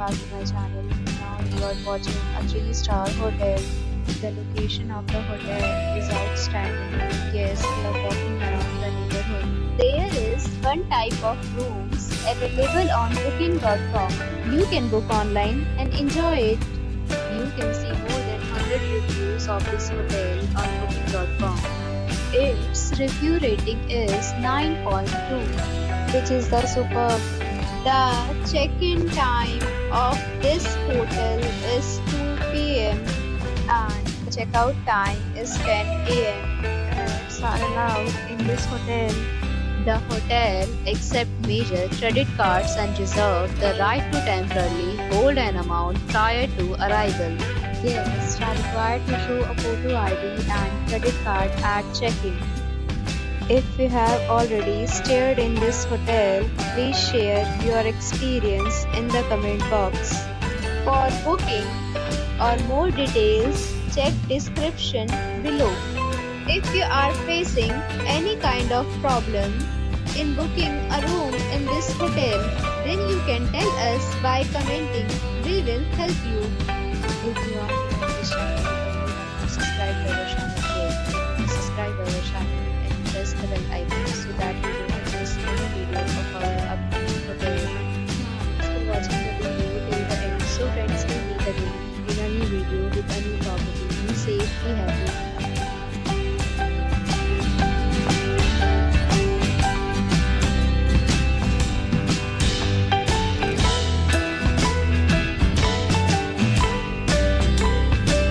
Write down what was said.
back to my channel. Now you are watching a 3-star hotel. The location of the hotel is outstanding. Guests love walking around the neighborhood. There is one type of rooms available on booking.com. You can book online and enjoy it. You can see more than 100 reviews of this hotel on booking.com. Its review rating is 9.2, which is the superb. The check-in time of this hotel is 2 p.m. and the checkout time is 10 a.m. Pets are allowed in this hotel. The hotel accepts major credit cards and reserves the right to temporarily hold an amount prior to arrival. Guests are required to show a photo ID and credit card at check-in. If you have already stayed in this hotel, please share your experience in the comment box. For booking or more details, check description below. If you are facing any kind of problem in booking a room in this hotel, then you can tell us by commenting. We will help you. If you are new on this channel,